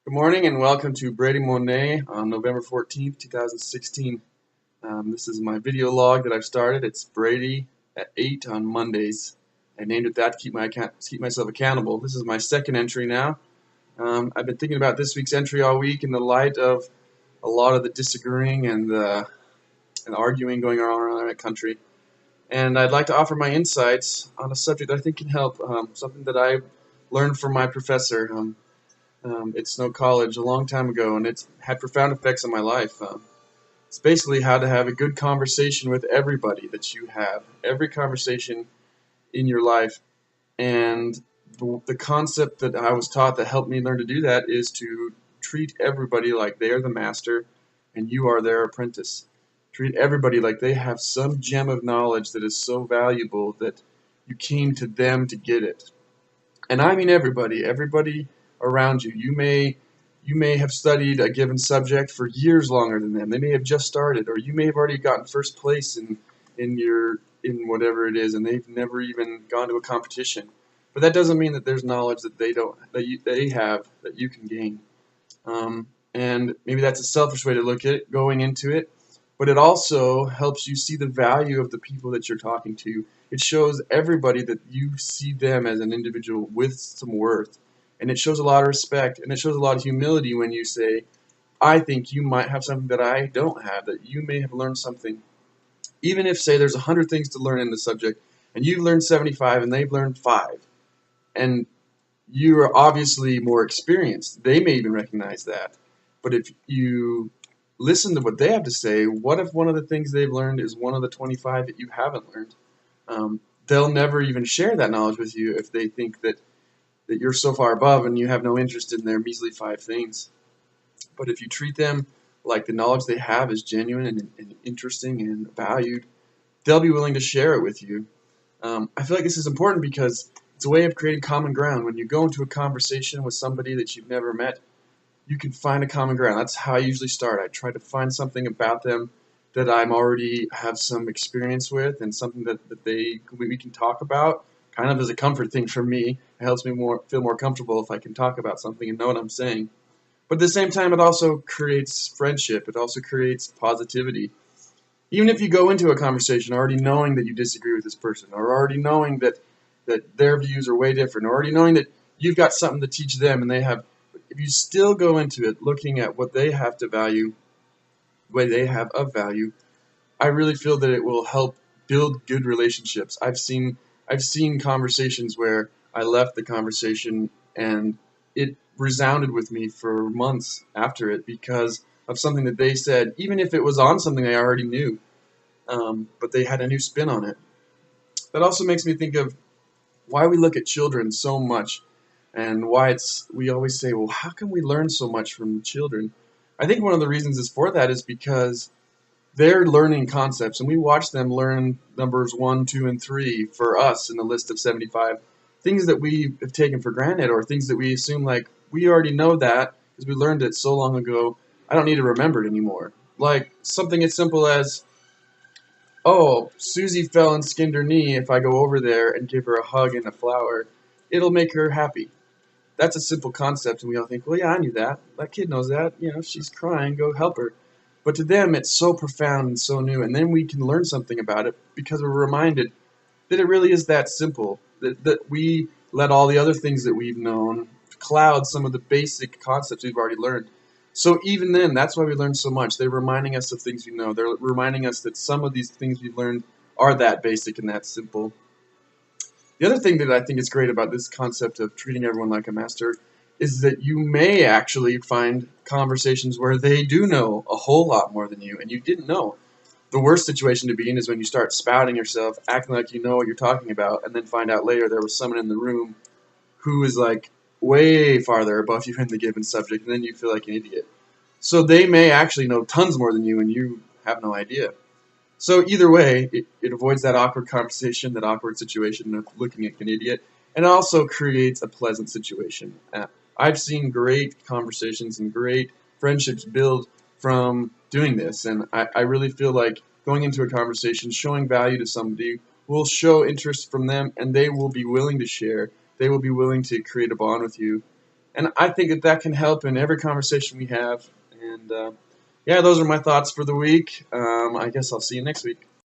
Good morning and welcome to Brady MonEight on November 14th, 2016. This is my video log that I've started. It's Brady at 8 on Mondays. I named it that to keep myself accountable. This is my second entry now. I've been thinking about this week's entry all week in the light of a lot of the disagreeing and arguing going on around the country. And I'd like to offer my insights on a subject I think can help, something that I learned from my professor. At Snow College a long time ago, and it's had profound effects on my life. It's basically how to have a good conversation with everybody that you have, every conversation in your life. And the concept that I was taught that helped me learn to do that is to treat everybody like they are the master and you are their apprentice. Treat everybody like they have some gem of knowledge that is so valuable that you came to them to get it. And I mean everybody around you. You may have studied a given subject for years longer than them. They may have just started, or you may have already gotten first place in whatever it is, and they've never even gone to a competition. But that doesn't mean that there's knowledge that they have that you can gain. And maybe that's a selfish way to look at it going into it, but it also helps you see the value of the people that you're talking to. It shows everybody that you see them as an individual with some worth. And it shows a lot of respect, and it shows a lot of humility when you say, I think you might have something that I don't have, that you may have learned something. Even if, say, there's 100 things to learn in the subject, and you've learned 75 and they've learned 5, and you are obviously more experienced. They may even recognize that. But if you listen to what they have to say, what if one of the things they've learned is one of the 25 that you haven't learned? They'll never even share that knowledge with you if they think that you're so far above and you have no interest in their measly 5 things. But if you treat them like the knowledge they have is genuine and interesting and valued, they'll be willing to share it with you. I feel like this is important because it's a way of creating common ground. When you go into a conversation with somebody that you've never met, you can find a common ground. That's how I usually start. I try to find something about them that I'm already have some experience with, and something that we can talk about, kind of as a comfort thing for me. It helps me feel more comfortable if I can talk about something and know what I'm saying. But at the same time, it also creates friendship. It also creates positivity. Even if you go into a conversation already knowing that you disagree with this person, or already knowing that their views are way different, or already knowing that you've got something to teach them and they have, if you still go into it looking at what they have to value, what they have of value, I really feel that it will help build good relationships. I've seen conversations where I left the conversation and it resounded with me for months after it because of something that they said, even if it was on something I already knew, but they had a new spin on it. That also makes me think of why we look at children so much, and why we always say, well, how can we learn so much from children? I think one of the reasons is for that is because they're learning concepts, and we watch them learn numbers 1, 2, and 3 for us in the list of 75. Things that we have taken for granted, or things that we assume like we already know that because we learned it so long ago, I don't need to remember it anymore. Like something as simple as, oh, Susie fell and skinned her knee. If I go over there and give her a hug and a flower, it'll make her happy. That's a simple concept, and we all think, well, yeah, I knew that. That kid knows that. She's crying, go help her. But to them, it's so profound and so new, and then we can learn something about it because we're reminded that it really is that simple, that we let all the other things that we've known cloud some of the basic concepts we've already learned. So even then, that's why we learn so much. They're reminding us of things we know. They're reminding us that some of these things we've learned are that basic and that simple. The other thing that I think is great about this concept of treating everyone like a master is that you may actually find conversations where they do know a whole lot more than you, and you didn't know. The worst situation to be in is when you start spouting yourself, acting like you know what you're talking about, and then find out later there was someone in the room who is like way farther above you in the given subject, and then you feel like an idiot. So they may actually know tons more than you, and you have no idea. So either way, it avoids that awkward conversation, that awkward situation of looking like an idiot, and it also creates a pleasant situation. I've seen great conversations and great friendships build from doing this, and I really feel like going into a conversation, showing value to somebody will show interest from them, and they will be willing to share. They will be willing to create a bond with you. And I think that that can help in every conversation we have. And yeah, those are my thoughts for the week. I guess I'll see you next week.